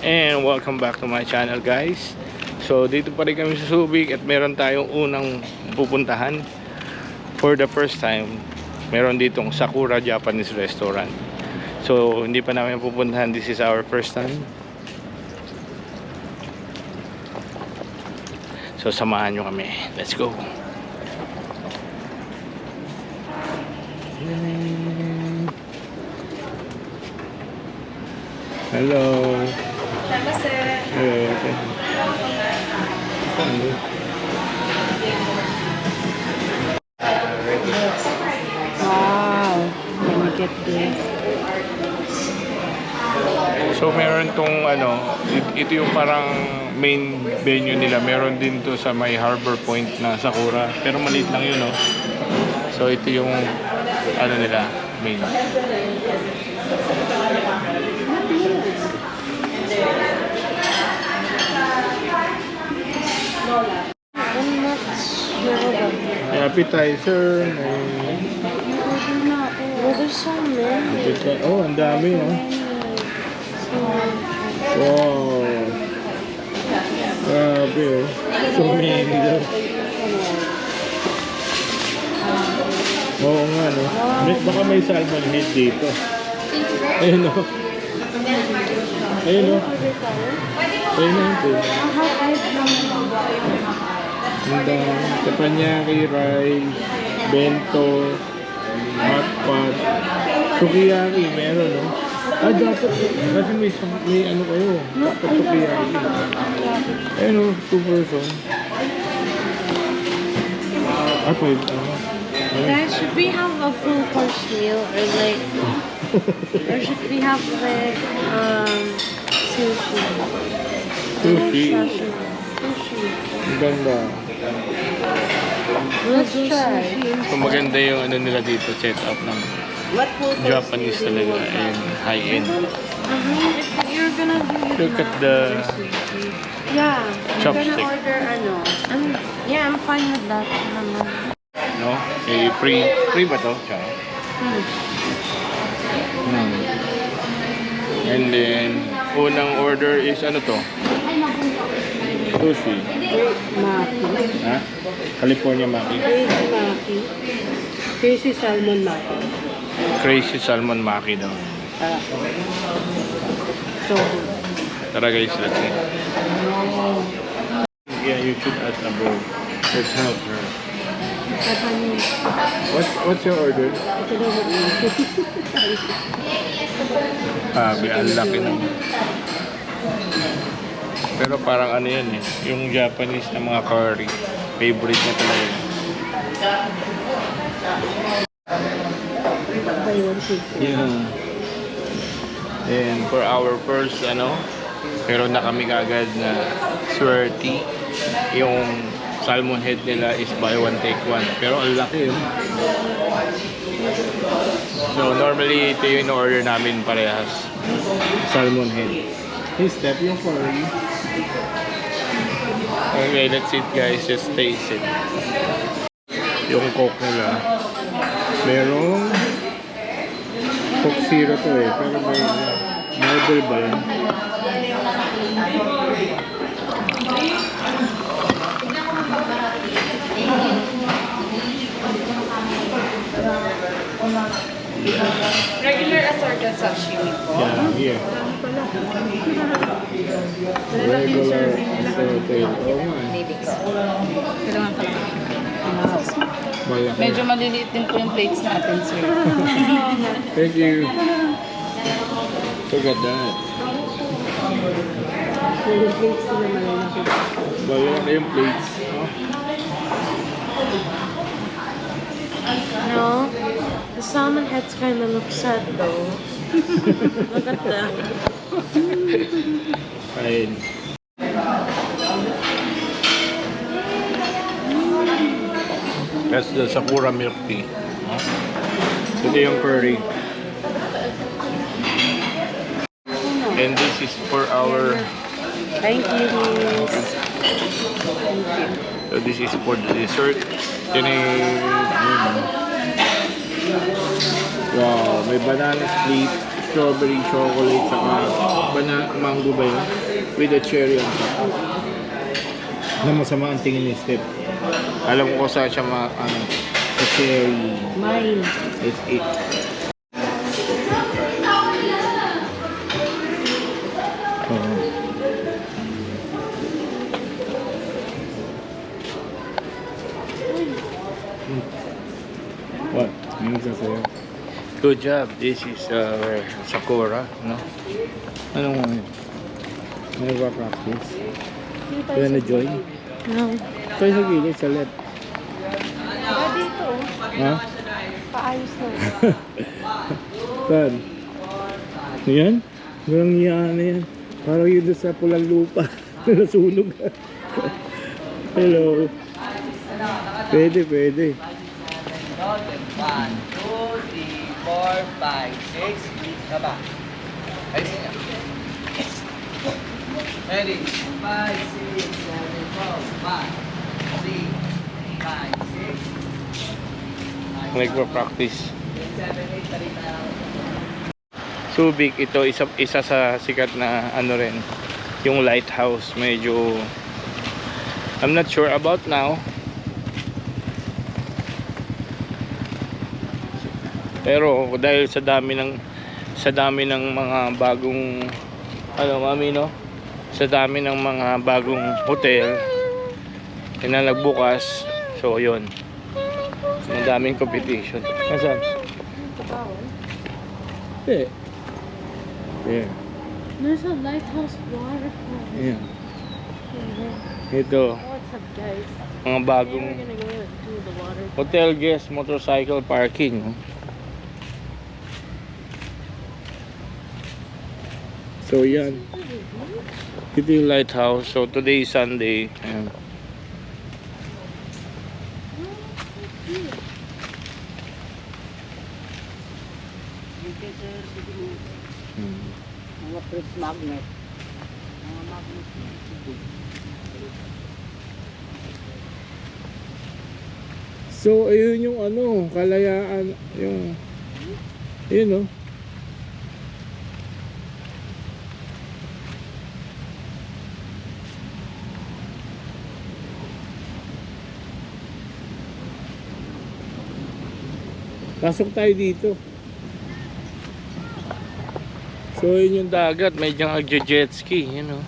And welcome back to my channel, guys. So dito pa rin kami sa Subic at meron tayong unang pupuntahan. For the first time, meron ditong Sakura Japanese Restaurant. So hindi pa namin pupuntahan, this is our first time. So samahan nyo kami, let's go. Hello. Hello. Wow, let me get this. So meron tong ito yung parang main venue nila. Meron din to sa may Harbor Point na Sakura, pero maliit lang yun, no? So ito yung nila, main. I'm not sure about it. May appetizer, Oh, there's so many. oh, ang dami, oh. Wow. Grabe, oh. So many daw. Oo nga, no? Baka may salmon head dito. Ayun, no? Ayun, no? Ayun na ito. Teppanyaki, rice, bento, hot pot, sukiyaki, meron, no? Dapat, kasi may ano kayo, dapat sukiyaki. Ayun, no? 2 person. Pwede, Guys, should we have a full course meal or like, or should we have like sushi? Sushi. Sushi. Ang ganda. Let's try. So maganda yung nila dito, setup ng Japanese talaga and high-end. You're gonna do Look at the yeah, chopstick. I'm gonna order yeah, I'm fine with that. No? Eh, free ba to? Tsaka. And then, unang order is ano to? Sushi. Maki. Ha? California Maki. Crazy Maki. Crazy Salmon Maki. Crazy Salmon Maki daw. So good. Tara guys, let's eat. Yeah, you should ask above. Let's help her. Japanese. What's your order? Ito daw ba yun? Ang laki ng... Pero parang ano yan eh, yung Japanese na mga curry. Favorite na talaga yun. Yeah. And for our first, meron na kami kagad na swerte. Yung salmon head nila is buy one take one. Pero ang laki yun. So normally ito yung order namin parehas. Salmon head. Hey Steph, yung for you. Okay, let's eat guys. Just taste it. Yung Coke nila. Merong Coke Zero to eh. Pero may marble ba yun? Regular assorted sashimi po. Yeah, here. Regular assorted. Oh my. Kailangan pa. Malaki. Medyo maliliit din po yung plates natin, sir. Thank you. Look at that. Yung plates nila malalaki. Malaki yung plates. No, the salmon heads kind of look sad though. Look at that. Fine. That's the Sakura milk tea. Ito yung curry. And this is for our... Thank you, miss. Thank you. So this is for the dessert. Wow, may banana split, strawberry chocolate saka mango ba yun? With a cherry on top. Na masama ang tingin ni Steph. Alam ko saan siya sa cherry. Mine. It's it. What? May nagsasayaw. Good job. This is Sakura, no? Anong ano? May practice. You wanna join? No. Tayo sa gilid, sa left. Dito. Ha? Paayos na. Saan? Yan? Parang yan na yan. Parang yun doon sa pulang lupa. Nasunog. Hello. Pwede, pwede. 1, 2, 3, 4, 5, 6. Baba. Ayusin niya. Ready? 5, 6, 7, 12, 1, 3, 5, 6. Nagpa-practice. 7, 8, talita lang. Subic, ito isa sa sikat na ano rin. Yung lighthouse. Medyo I'm not sure about now. Pero dahil sa dami ng mga bagong mami, no? Sa dami ng mga bagong hotel na nagbukas. So yun. Ang daming competition. Nasaan? Eh. Yeah. There's a lighthouse waterfall. Yeah. Yeah. Ito, What's up, guys? mga We're bagong gonna go to the water. hotel guest motorcycle parking. No? So yan. Ito yung lighthouse. So today is Sunday. Ayan. Mga fruit magnet. Mga magnet. So ayun yung kalayaan yung ayun, no. Pasok tayo dito. So yun yung dagat, medyo nagje-jet ski, you know.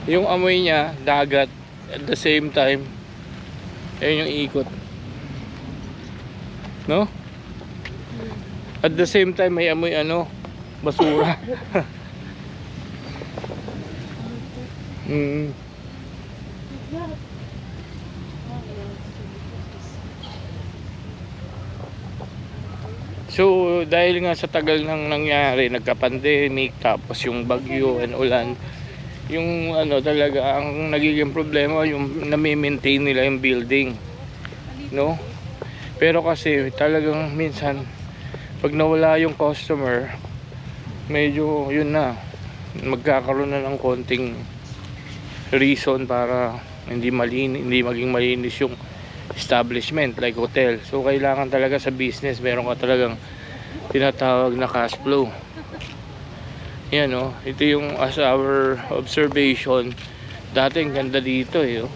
Yung amoy niya, dagat, at the same time, ayun yung ikot. No? At the same time, may amoy basura. Mm. So dahil nga sa tagal nang nangyari, nagka-pandemic, tapos yung bagyo and ulan, yung talaga ang nagiging problema yung nami-maintain nila yung building, no? Pero kasi talagang minsan pag nawala yung customer, medyo yun na, magkakaroon na ng konting reason para hindi maging malinis yung establishment like hotel. So kailangan talaga sa business meron ka talagang tinatawag na cash flow. Yan, no? Ito yung as our observation. Dati ang ganda dito, oh.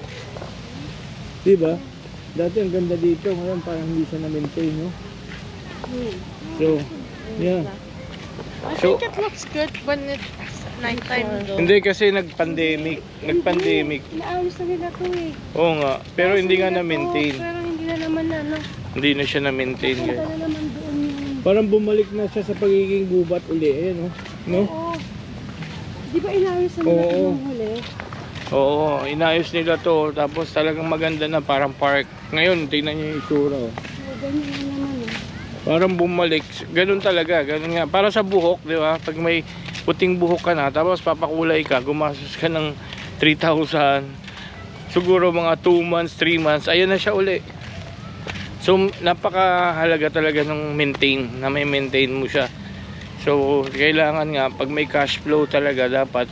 Diba? Dati ang ganda dito, ngayon parang hindi siya na-maintain, no? So, yeah. I So- think it looks good when it's nighttime though. Hindi kasi nag-pandemic. Inaayos na nila to eh. Oo nga, pero hindi nga Ayos na nila to, na-maintain. Pero hindi na naman Hindi na siya na-maintain, Punta guys. na naman doon yung... Parang bumalik na siya sa pagiging gubat uli, eh, no? No? Oo. Di ba inayos na nila Oo. ito nung huli? Oo, inayos nila to. Tapos talagang maganda na, parang park. Ngayon, tingnan niyo yung itsura, oh. So, ganyan na naman eh. Parang bumalik. Ganun talaga, ganun nga. Para sa buhok, di ba? Pag may puting buhok ka na, tapos papakulay ka, gumastos ka ng 3,000. Siguro mga 2 months, 3 months, ayan na siya uli. So, napakahalaga talaga ng na may maintain mo siya. So, kailangan nga, pag may cash flow talaga, dapat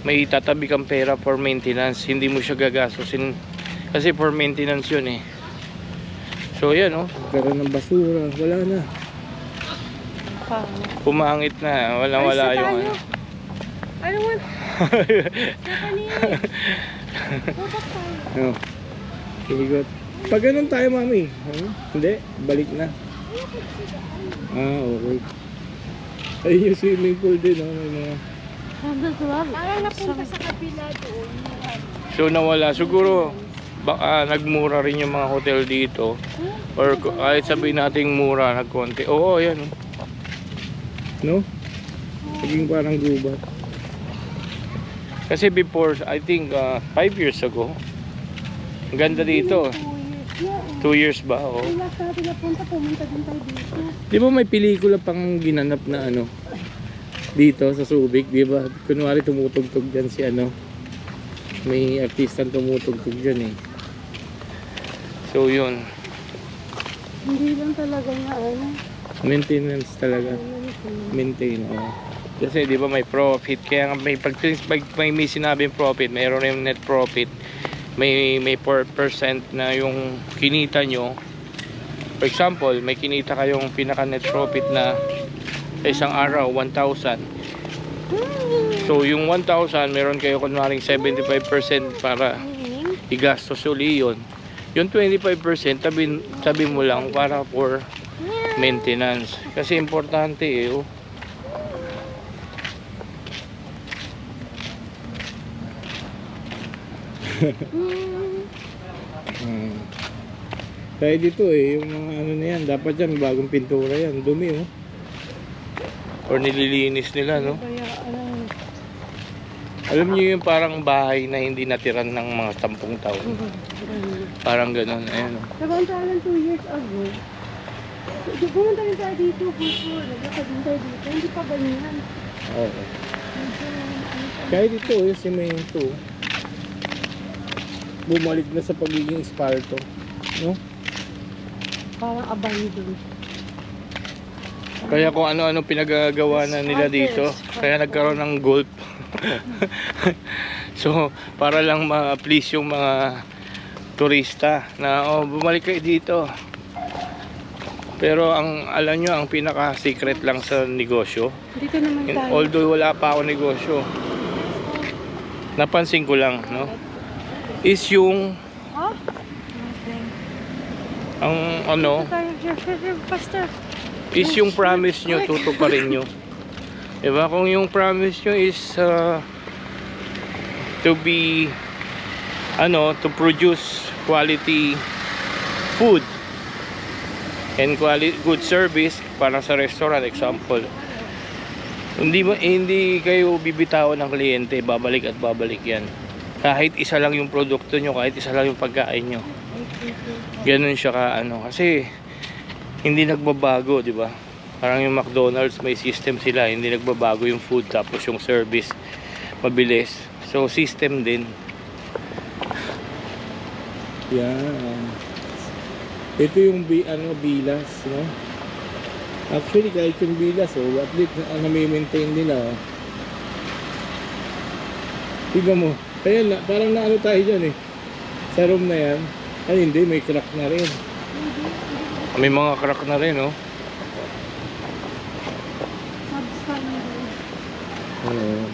may tatabi kang pera for maintenance. Hindi mo siya gagastusin. Kasi for maintenance yun, eh. So yan oh, karon ng basura, wala na. Pumangit na, wala yung ano. I don't want... Stephanie! Go back tayo. Oh. Ikot. Pag ganun tayo, mami. Hindi, balik na. Okay. Ayun yung swimming pool din, oh. May mga... Parang napunta sa kabila doon. So nawala. Siguro, baka nagmura rin yung mga hotel dito. Or kahit sabihin nating mura, nagkonti. Oo, yan. No? Naging parang gubat. Kasi before, I think 5 years ago, ang ganda dito. 2 years ba? Oo. Last natin napunta, pumunta din tayo dito. Di ba may pelikula pang ginanap na ano dito sa Subic, di ba? Kunwari tumutugtog dyan si ano, may artistang tumutugtog dyan eh. So yun, Hindi lang talaga na ano. maintenance talaga, maintain. Oh. Kasi di ba may profit, kaya nga may may sinabing profit, mayroon yung net profit, may 4% na yung kinita nyo. For example, may kinita kayong pinaka net profit na sa isang araw 1,000. So yung 1,000 meron kayo kunwaring 75% para igastos uli yun. Yung 25% tabi mo lang para for maintenance. Kasi importante eh. Oh. Kaya dito eh, yung mga ano na yan, dapat yan, bagong pintura yan, dumi oh. Or nililinis nila, no? Kaya ano. Alam niyo yung parang bahay na hindi natiran ng mga 10 taon. Parang ganun, ayan oh. Nagpunta lang 2 years ago. Pumunta rin tayo dito, before. Naglakad din tayo dito. Hindi pa ganyan. Oo. Kaya dito, yung semento, bumalik na sa pagiging espalto, no? Parang abandon. Kaya kung ano-ano pinagagawa na nila dito, kaya nagkaroon ng golf. So, para lang ma-please yung mga turista na, oh, bumalik kayo dito. Pero ang alam nyo, ang pinaka-secret lang sa negosyo, Dito naman tayo. although wala pa ako negosyo, napansin ko lang, no? Is yung, Oh? Nothing. ang ano, Faster. is yung promise nyo, tutuparin nyo. Diba? Kung yung promise nyo is to be to produce quality food and good service para sa restaurant, example, hindi kayo bibitawan ng kliyente, babalik at babalik yan. Kahit isa lang yung produkto nyo, kahit isa lang yung pagkain nyo. Ganun siya ka kasi hindi nagbabago, di ba? Parang yung McDonald's, may system sila, hindi nagbabago yung food, tapos yung service mabilis. So system din. Yan. Ito yung bilas, no? Actually kahit yung bilas, at least na-maintain nila. Tignan mo. Kaya parang naano tayo dyan eh. Sa room na yan. Ay hindi, may crack na rin. May mga crack na rin, no? Oo.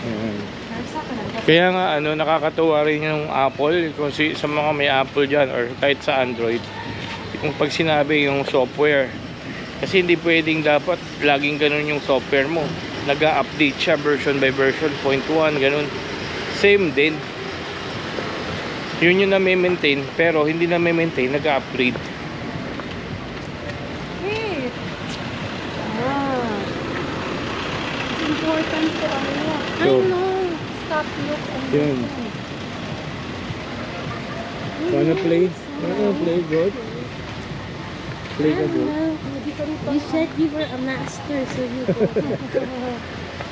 Ayan. Kaya nga nakakatuwa rin yung Apple kung sa mga may Apple dyan or kahit sa Android, kung pag sinabi yung software, kasi hindi pwedeng dapat laging ganun yung software mo, nag-update siya version by version, 0.1 ganun, same din yun yung na-maintain, pero hindi na-maintain, nag-upgrade. Wait. It's important to So, I know. Stop, look, and yun. Wanna play? God? Play ka good? You said you were a master, so you go.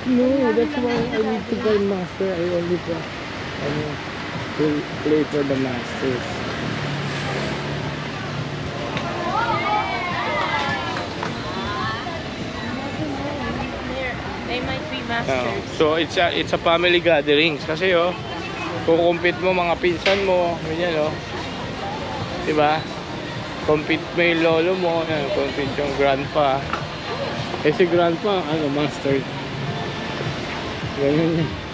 No, that's why I need to buy master. I only play for the masters. They might be Oh, masters. so it's a family gatherings kasi kukumpit mo mga pinsan mo, ganyan diba? Compete mo yung lolo mo, compete yung grandpa. Si grandpa, master. Ganyan yan.